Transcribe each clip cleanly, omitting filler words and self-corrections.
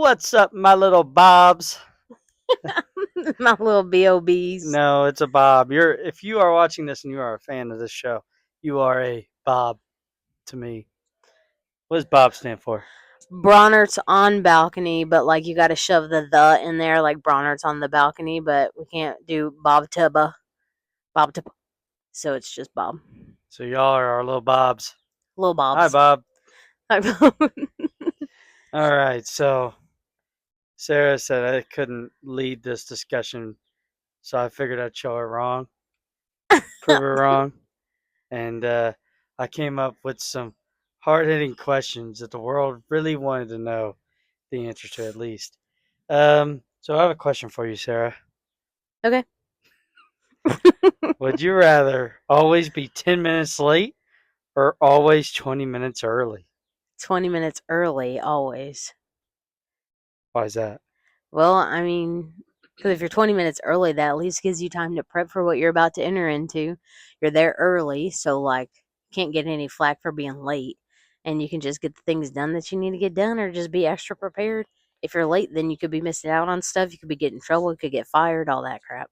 What's up, my little Bobs? My little BOBs. No, it's a Bob. If you are watching this and you are a fan of this show, you are a Bob to me. What does Bob stand for? Bronnerts on balcony, but like you got to shove the in there, like Bronnerts on the balcony, but we can't do Bob Tubba. Bob Tubba. So it's just Bob. So y'all are our little Bobs. Little Hi, Bobs. Bob. Hi, Bob. All right. So Sarah said I couldn't lead this discussion, so I figured I'd show her wrong, prove her wrong, and I came up with some hard-hitting questions that the world really wanted to know the answer to, at least. So I have a question for you, Sarah. Okay. Would you rather always be 10 minutes late or always 20 minutes early? 20 minutes early, always. Why is that? Well, I mean, because if you're 20 minutes early, that at least gives you time to prep for what you're about to enter into. You're there early, so like, can't get any flack for being late. And you can just get the things done that you need to get done or just be extra prepared. If you're late, then you could be missing out on stuff. You could be getting in trouble. You could get fired, all that crap.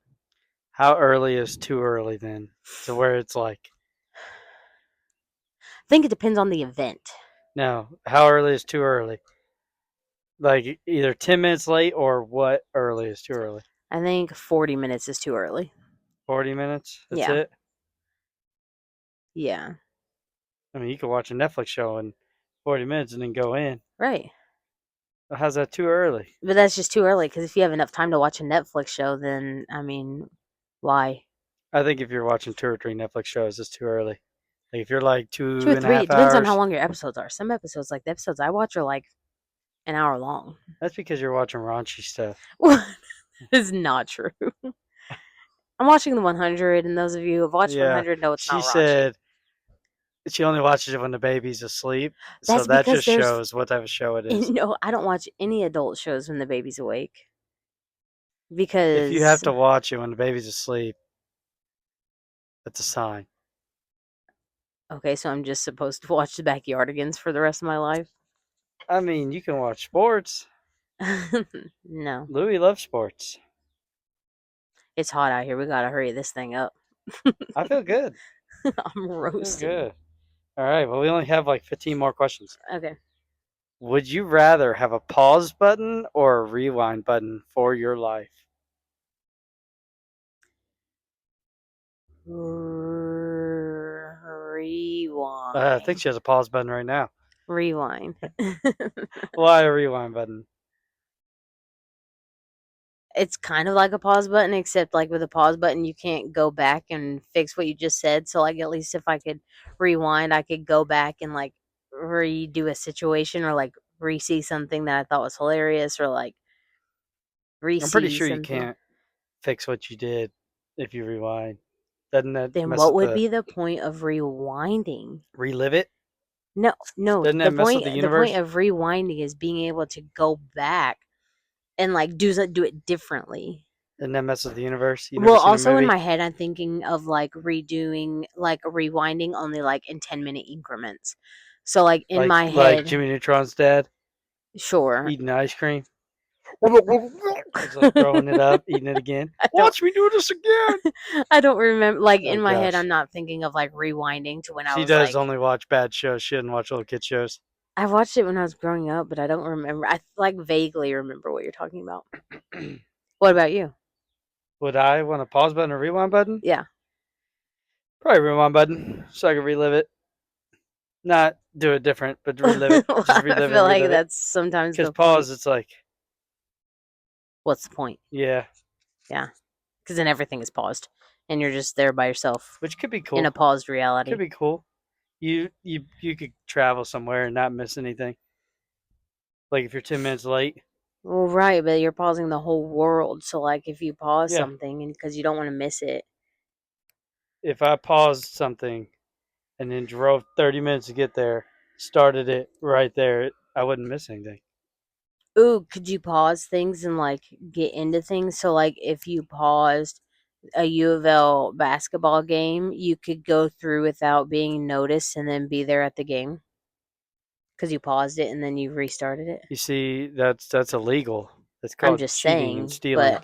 How early is too early then? To where it's like, I think it depends on the event. no, how early is too early? Like either 10 minutes late or what early is too early? I think 40 minutes is too early. 40 minutes? That's Yeah. it? Yeah. I mean, you could watch a Netflix show in 40 minutes and then go in. Right. How's that too early? But that's just too early because if you have enough time to watch a Netflix show, then, I mean, why? I think if you're watching 2 or 3 Netflix shows, it's too early. Like if you're like Two two or and a three. half It depends on how hours, long your episodes are. Some episodes, like the episodes I watch, are like an hour long. that's because you're watching raunchy stuff. What is not true. I'm watching the 100, and those of you who have watched Yeah. 100 know it's She not raunchy. said she only watches it when the baby's asleep. So That's that because just there's shows what type of show it is. no. I don't watch any adult shows when the baby's awake If you have because to watch it when the baby's asleep, that's a sign. okay, so I'm just supposed to watch the Backyardigans for the rest of my life. I mean, you can watch sports. No, Louis loves sports. it's hot out here. We gotta hurry this thing up. I feel good. I'm I feel roasting. good. All right. Well, we only have like 15 more questions. Okay. Would you rather have a pause button or a rewind button for your life? Rewind. I think she has a pause button right now. Rewind. Why a rewind button? It's kind of like a pause button, except like with a pause button, you can't go back and fix what you just said. So, like, at least if I could rewind, I could go back and like redo a situation or like re see something that I thought was hilarious or like re I'm pretty see sure you something. can't fix what you did if you rewind. Doesn't that Then mess what with would the be the point of rewinding? relive it? No, no. Doesn't that mess with the The point universe? of rewinding is being able to go back and like do it differently. Doesn't that mess with the universe? You never Well, seen a also in movie? my head, I'm thinking of like redoing, like rewinding only like in 10-minute increments. So, like in my Like head, Jimmy Neutron's dad sure. eating ice cream. It's like throwing it up, eating it again. I don't, Watch me do this again. I don't remember. Like Oh in my head, gosh. I'm not thinking of like rewinding to when I She was does like, only watch bad shows. She doesn't watch little kid shows. I watched it when I was growing up, but I don't remember. I like vaguely remember what you're talking about. What about you? Would I want a pause button or rewind button? Yeah. Probably rewind button so I can relive it. Not do it different, but relive it. Just I relive feel and like relive it. that's sometimes Because the point. pause, it's like, What's the point? yeah, Yeah. Because then everything is paused and you're just there by yourself which could be in cool. a paused Could reality. be cool. You could travel somewhere and not miss anything. Like if you're 10 minutes late. Well, right, but you're pausing the whole world. So, like, if you pause Yeah. something and because you don't want to miss it, If I paused something and then drove 30 minutes to get there, started it right there, I wouldn't miss anything. ooh, could you pause things and like get into things? So, like, if you paused a U of L basketball game, you could go through without being noticed and then be there at the game. Because you paused it and then you restarted it. You see, that's illegal. That's I'm called just cheating and saying, stealing.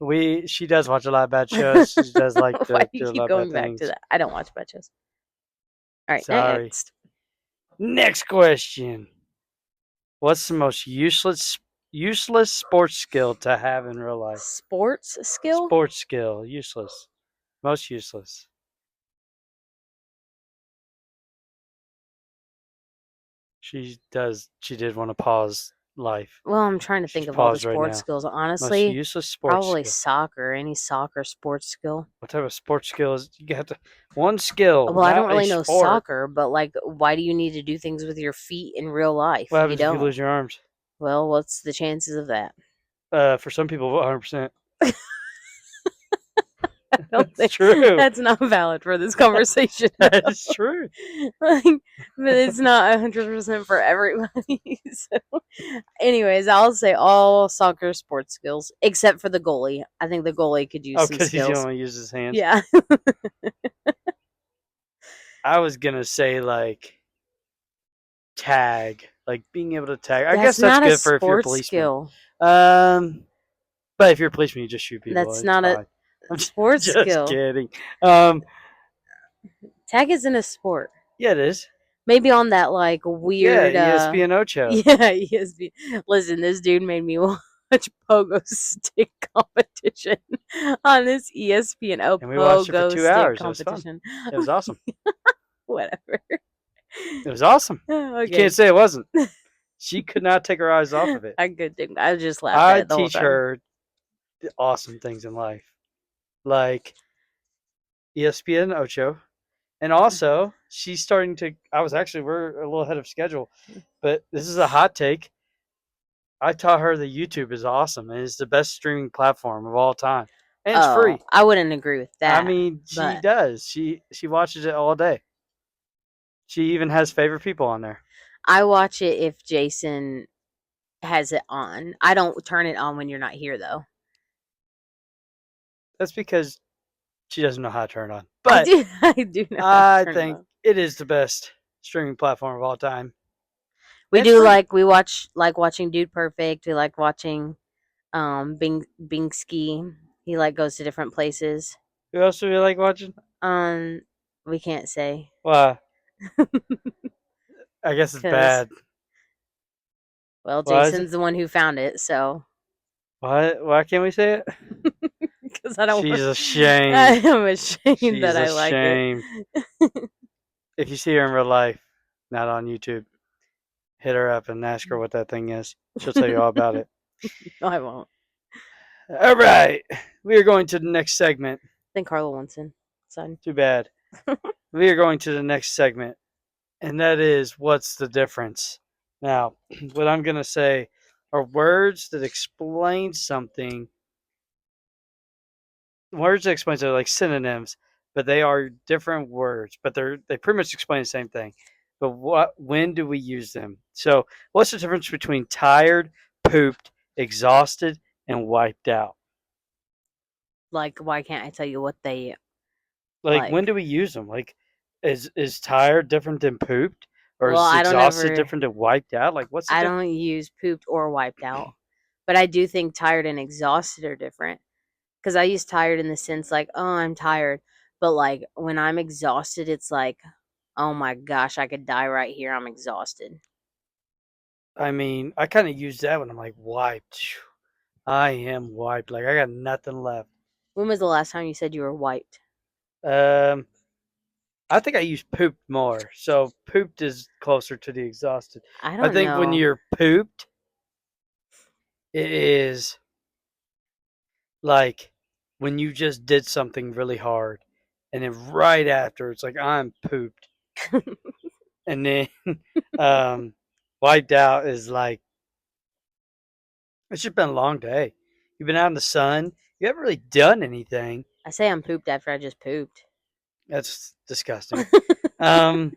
but She does watch a lot of bad shows. She does like why to do you do a keep lot of bad going back to things. that? I don't watch Betches. All right, Sorry. next. Next question. What's the most useless sports skill to have in real life? Sports skill? Sports skill, useless. Most useless. She did want to pause life. Well, I'm trying to think She's of all the paused right sports now. skills. Most Honestly, useless sports probably skill. soccer. Any soccer sports skill. What type of sports skill is you have to one skill, Well, I don't not a really know sport. soccer, but like, why do you need to do things with your feet in real life? What You happens if you don't. lose your arms? Well, what's the chances of that? For some people, 100%. I don't That's think true. that's not valid for this conversation. That is true. Like, but it's not 100% for everybody. So, anyways, I'll say all soccer sports skills except for the goalie. I think the goalie could use Oh, some because he skills. only uses his hands. Yeah. I was gonna say like tag, like being able to tag. I guess That's that's not a good for if you're a sports policeman. skill. Um, but if you're a policeman, you just shoot people. That's It's not a fine. I'm sports just skill. kidding. Um, Tag isn't a sport. yeah, it is. Maybe on that like Yeah, weird ESPN Ocho. yeah, ESP. Listen, this dude made me watch pogo stick competition on this ESPN. Oh, And we watched it for pogo two stick hours. It was fun. competition. It was awesome. Whatever. It was awesome. You Okay. can't say it wasn't. She could not take her eyes off of it. I could think I just laughed at I it the whole teach time. her the awesome things in life, like ESPN Ocho, and also she's starting to. I was actually we're a little ahead of schedule, but this is a hot take. I taught her that YouTube is awesome and it's the best streaming platform of all time, and it's Oh, free. I wouldn't agree with I that, mean, she but does. She watches it all day. She even has favorite people on there. I watch it if Jason has it on. I don't turn it on when you're not here though. That's because she doesn't know how to turn it on. I But do I do know how to I turn it think on. it is the best streaming platform of all time. We And it's do free. we watch like watching Dude Perfect. We like watching Bingsky. He like goes to different places. Who else do you like watching? Um we can't say Why? I guess it's cuz bad. well, Why is it? Jason's the one who found it, so Why can't we say it? cuz I don't She's I ashamed. am ashamed She's that I like it. ashamed. If you see her in real life, not on YouTube, hit her up and ask her what that thing is. She'll tell you all about it. No, I won't. All right. We are going to the next segment. Then Carla Winston. Son. Too bad. We are going to the next segment, and that is what's the difference? Now, what I'm going to say are words that explain something. Words that explain something like synonyms, but they are different words, but they pretty much explain the same thing. But when do we use them? So, what's the difference between tired, pooped, exhausted, and wiped out? Like why can't I tell you what they Like, when like? do we use them? Like, is tired different than pooped, or Well, is I don't exhausted ever different than wiped out? Like, what's the I difference? don't use pooped or wiped out. But I do think tired and exhausted are different. Because I use tired in the sense like, oh, I'm tired. But like when I'm exhausted, it's like, oh my gosh, I could die right here. I'm exhausted. I mean, I kind of use that when I'm like wiped. I am wiped. Like I got nothing left. When was the last time you said you were wiped? Um, I think I use pooped more. So pooped is closer to the exhausted. I I don't think when know. you're pooped, it is like when you just did something really hard, and then right after it's like I'm pooped, and then um, wiped out is like it's just been a long day. You've been out in the sun. You haven't really done anything. I say I'm pooped after I just pooped. That's disgusting. Um,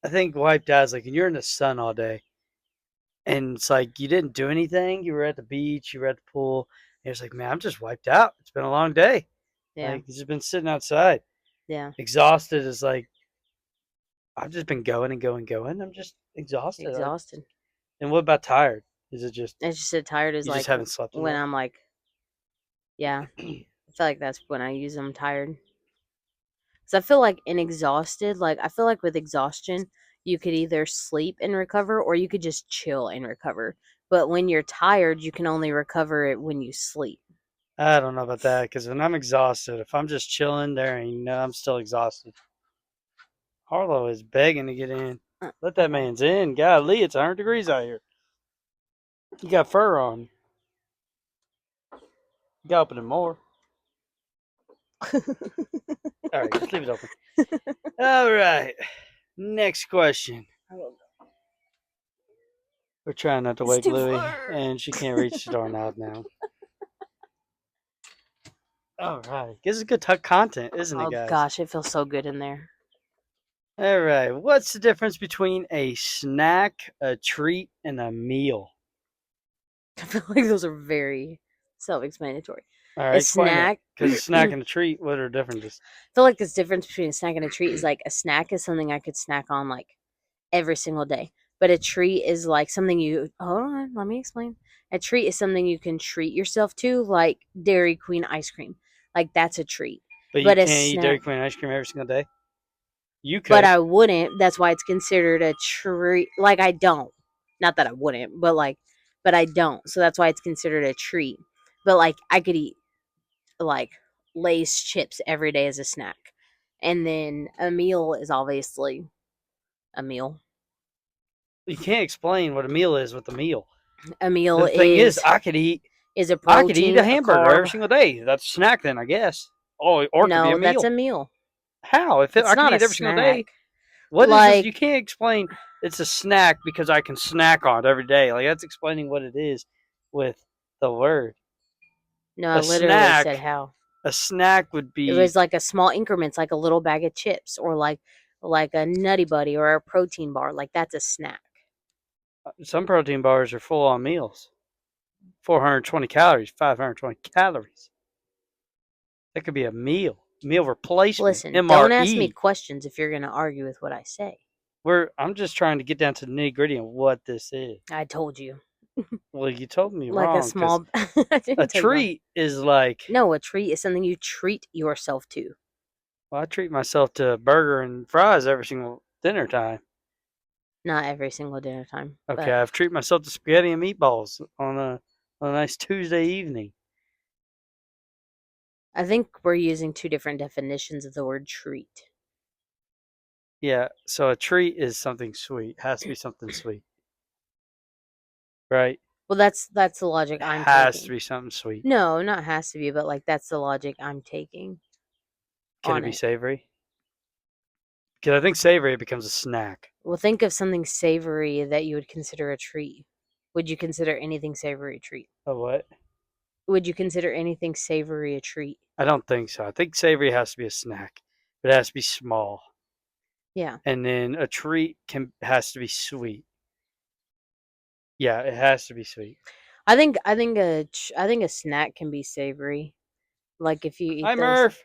I think wiped out is like when you're in the sun all day and it's like you didn't do anything. You were at the beach, you were at the pool. And it's like, man, I'm just wiped out. It's been a long day. Yeah. Like, you've just been sitting outside. Yeah. Exhausted is like, I've just been going and going and going. I'm just Exhausted. Exhausted. And what about tired? Is it just I just said tired is you just like haven't slept when enough? I'm like, yeah, I feel like that's when I use them tired. Because I feel like in exhausted, like I feel like with exhaustion, you could either sleep and recover or you could just chill and recover. But when you're tired, you can only recover it when you sleep. I don't know about that because when I'm exhausted, if I'm just chilling there, and I'm still exhausted. Harlow is begging to get in. Let that man's in. Golly, it's 100 degrees out here. You got fur on. You got open it more. All right, just leave it open. All right. Next question. We're trying not to It's wake too Louie, far. and she can't reach the doorknob now. All right. This is good content, isn't it, Oh guys? gosh, it feels so good in there. All right. What's the difference between a snack, a treat, and a meal? I feel like those are very self-explanatory. All A right, explain it. snack. Because a snack I and a treat, what are the differences? feel like this difference between a snack and a treat is like a snack is something I could snack on like every single day. But a treat is like something you hold on, let me explain. A treat is something you can treat yourself to, like Dairy Queen ice cream. Like that's a treat. But you But a can't eat Dairy snack Queen ice cream every single day? You but could. I wouldn't. That's why it's considered a treat. Like I don't. Not that I wouldn't, but I don't. So that's why it's considered a treat. But like I could eat like Lay's chips every day as a snack. And then a meal is obviously a meal. You can't explain what a meal is with a meal. A meal The thing is, is a I could eat a protein, a hamburger every carb. single day. That's a snack then, I guess. Oh, or it could be a No, that's meal. a meal. How? It's I could not a eat every single snack. day. What is this? Like You can't explain it's a snack because I can snack on it every day. Like that's explaining what it is with the word. no, I A literally said snack, how. a snack would It be was like a small increments, like a little bag of chips or like a nutty buddy or a protein bar. Like that's a snack. some protein bars are full on meals. 420 calories, 520 calories. That could be a meal replacement, Listen, don't ask me MRE. questions if you're going to argue with what I say. I'm just trying to get down to the nitty gritty of what this is. I told you. Well, you told me Like a wrong because small. I a didn't tell you wrong. treat is like, No, a treat is something you treat yourself to. well, I treat myself to a burger and fries every single dinner time. Not every single dinner time, Okay, but I've treated myself to spaghetti and meatballs on a nice Tuesday evening. I think we're using two different definitions of the word treat. Yeah, so a treat is something sweet. Has to be something sweet, right? Well, that's the logic I'm Has to taking. be something sweet. No, not has to be, but like that's the logic I'm taking Can it on be it. savory? Because I think savory becomes a snack. Well, think of something savory that you would consider a treat. Would you consider anything savory a treat? Oh, what? Would you consider anything savory a treat? I don't think so. I think savory has to be a snack, but it has to be small. Yeah. And then a treat has to be sweet. Yeah, it has to be sweet. I think a snack can be savory. Like if you eat Hi, those Murph.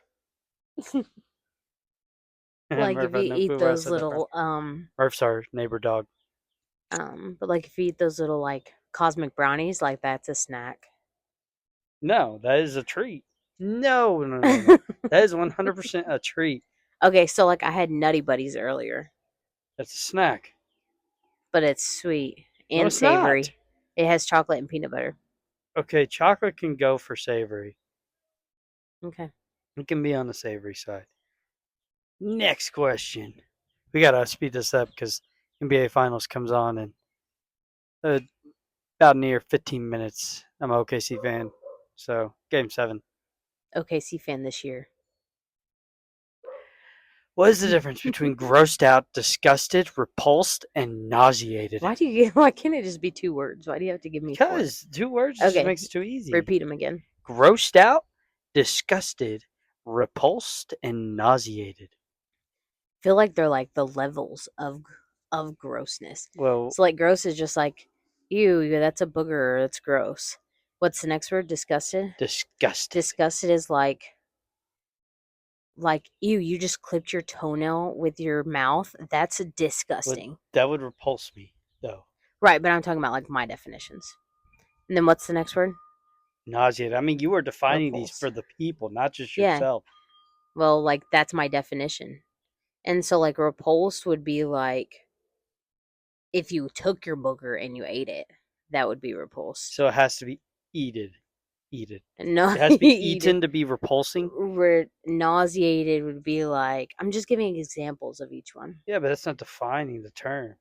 like Murph if had you no eat clue why I those said that wrong. little Murph's our neighbor dog. but like if you eat those little like cosmic brownies, like that's a snack. No, that is a treat. No, no, no, no. That is 100% a treat. Okay, so like I had Nutty Buddies earlier, That's a snack. but it's sweet No, and it's not. savory. It has chocolate and peanut butter. Okay, chocolate can go for savory. Okay. It can be on the savory side. Next question. We gotta speed this up because NBA Finals comes on in uh, about near 15 minutes. I'm an OKC fan, so Game 7. OKC fan this year. What is the difference between grossed out, disgusted, repulsed, and nauseated? Why can't it just be two words? Why do you have to give me four? Because 2 words just Okay, makes it too easy. repeat them again. Grossed out, disgusted, repulsed, and nauseated. Feel like they're like the levels of grossness. Well, So like gross is just like, ew, that's a booger, that's gross. What's the next word? Disgusted? disgusted. Disgusted is like like, ew, you just clipped your toenail with your mouth. That's Would disgusting. that would repulse me though. Right, but I'm talking about like my definitions. And then what's the next word? Nauseated. I mean, you are defining these Repulsed. for the people, not just Yeah. yourself. Well, like that's my definition. And so like repulsed would be like if you took your booger and you ate it, that would be repulsed. So it has to be eated. Eated. No, It has to be eat it. eaten to be repulsing. Nauseated would be like I'm just giving examples of each one. Yeah, but that's not defining the term.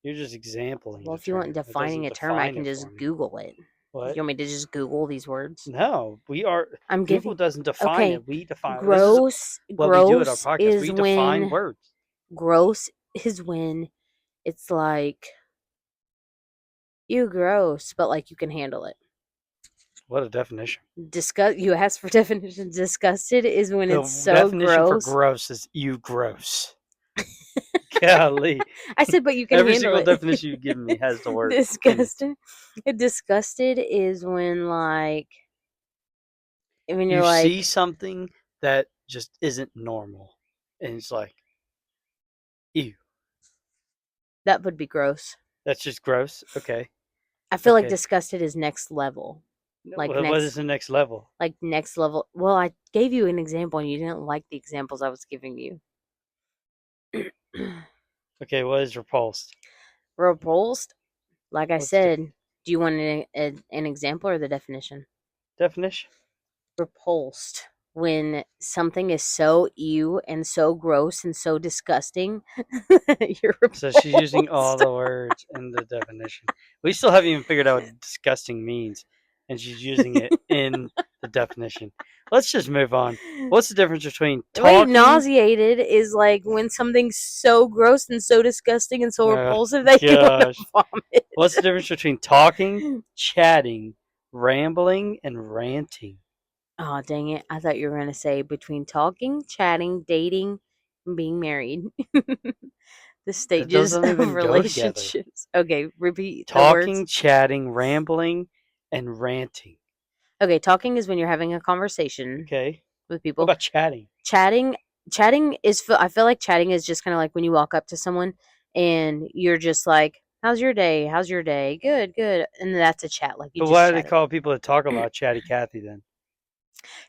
You're just exampling Well, the if you want term. It defining doesn't a term, I define can it for just me. Google it. What? You want me to just Google these words? No, we are. I'm Google giving. doesn't define Okay, it. We define. This is gross. what we do at our Gross podcast. is We define when. words. Gross is when it's like you gross, but like you can handle it. What a definition. Disgust. You asked for definition. Disgusted is when The it's so definition for gross. gross is you gross. Golly. I said, but you can Every handle single it. definition you've given me has the word in it. Disgusted. Disgusted is when You you're see like something that just isn't normal, and it's like, ew, that would be gross. that's just gross. Okay, I feel like okay. disgusted is next level. Like What is the next level? next level. Well, I gave you an example and you didn't like the examples I was giving you. Okay, what is repulsed? Repulsed, like I What's the said, do you want an example or the definition? definition? Repulsed, when something is so ew and so gross and so disgusting, you're So she's using all repulsed. the words in the definition. We still haven't even figured out what disgusting means, and she's using it in the definition. Let's just move on. What's the difference between Wait, talking? nauseated is like when something's so gross and so disgusting and so Oh repulsive that you want to gosh. vomit. What's the difference between talking, chatting, rambling, and ranting? Oh, dang it. I thought you were going to say between talking, chatting, dating, and being married. The Those stages don't of even go together. relationships. Okay, repeat the words. Talking, chatting, rambling, and ranting. Okay, talking is when you're having a conversation Okay. with What people. about chatting? Chatting, I feel like chatting is just kind of like when you walk up to someone and you're just like, "How's your day? How's your day? Good, good." And that's a chat. Like you But just why do they chatted. call people that talk about chatty Cathy then?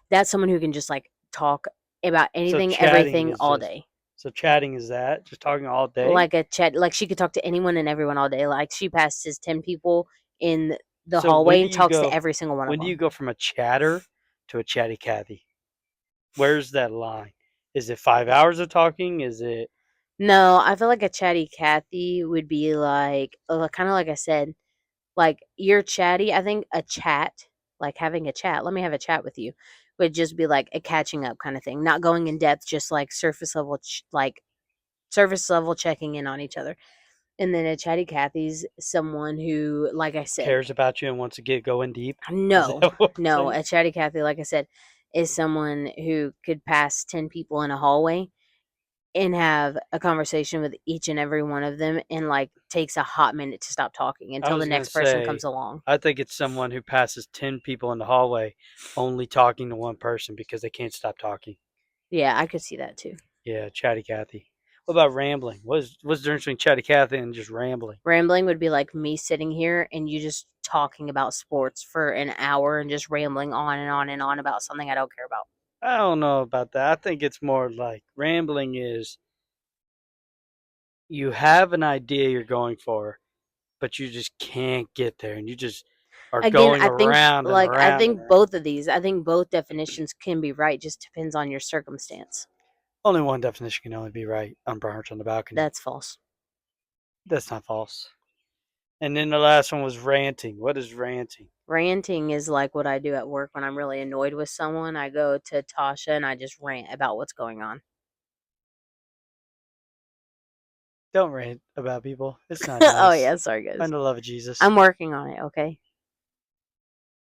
That's someone who can just like talk about So anything, chatting everything is all just day. so chatting is that just talking all day. Like a chat, like she could talk to anyone and everyone all day. Like she passes 10 people in the So hallway and talks to every single one of when do you them. go from a chatter to a chatty Cathy? Where's that line? Is it 5 hours of talking? Is it No, I feel like a chatty Cathy would be like, kind of like I said, like you're chatty. I think a chat, like having a chat, let me have a chat with you, would just be like a catching up kind of thing, not going in depth, just like surface level checking in on each other. And then a chatty Cathy's someone who, like I said, cares about you and wants to get going deep? Is no, that what we're no, saying? a chatty Cathy, like I said, is someone who could pass 10 people in a hallway and have a conversation with each and every one of them and like takes a hot minute to stop talking I until the was gonna next person comes say, along. I think it's someone who passes 10 people in the hallway, only talking to one person because they can't stop talking. Yeah, I could see that too. Yeah, chatty Cathy. What about rambling? What's the difference between chatty Cathy and just rambling? Rambling would be like me sitting here and you just talking about sports for an hour and just rambling on and on and on about something I don't care about. I don't know about that. I think it's more like rambling is you have an idea you're going for, but you just can't get there, and you just are Again, going around and I around and think around. both of these, I think both definitions can be right, just depends on your circumstance. Only one definition can only be right on Bronnerts on the balcony. That's false. That's not false. And then the last one was ranting. What is ranting? Ranting is like what I do at work when I'm really annoyed with someone. I go to Tasha and I just rant about what's going on. Don't rant about people. It's not Oh nice. yeah, sorry guys. Find the love of Jesus. I'm working on it, okay?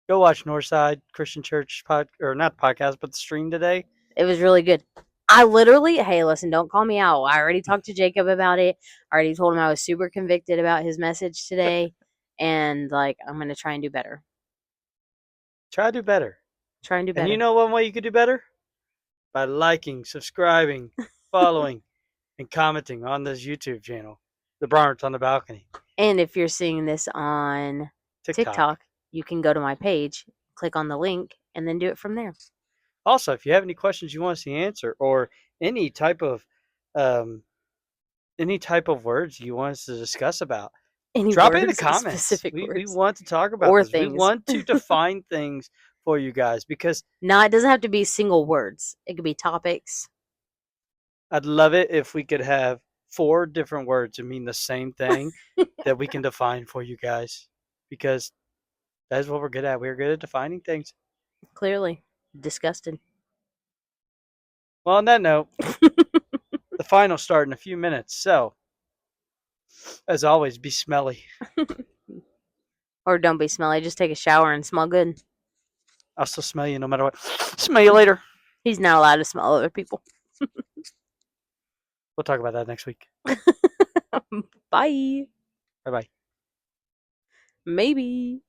Go watch Northside Christian Church or not podcast, but the stream today. It was really good. I literally, hey, listen, don't call me out. I already talked to Jacob about it. I already told him I was super convicted about his message today. And like, I'm going to try and do better. Try to do better. Try and do And you better. know one way you could do better? by liking, subscribing, following, and commenting on this YouTube channel, The Bronnerts on the Balcony, And if you're seeing this on TikTok. TikTok, you can go to my page, click on the link, and then do it from there. Also, if you have any questions you want us to answer, or any type of um, any type of words you want us to discuss about, Any drop it in the words, comments. specific We words, want to talk about or this. We things. want to define things for you guys because No, it doesn't have to be single words. It could be topics. I'd love it if we could have 4 different words that mean the same thing that we can define for you guys because that's what we're good at. We're good at defining things. Clearly. Disgusted. Well, on that note, the finals start in a few minutes. So, as always, be smelly. Or don't be smelly. Just take a shower and smell good. I'll still smell you no matter what. Smell you later. He's not allowed to smell other people. We'll talk about that next week. Bye. Bye bye. Maybe.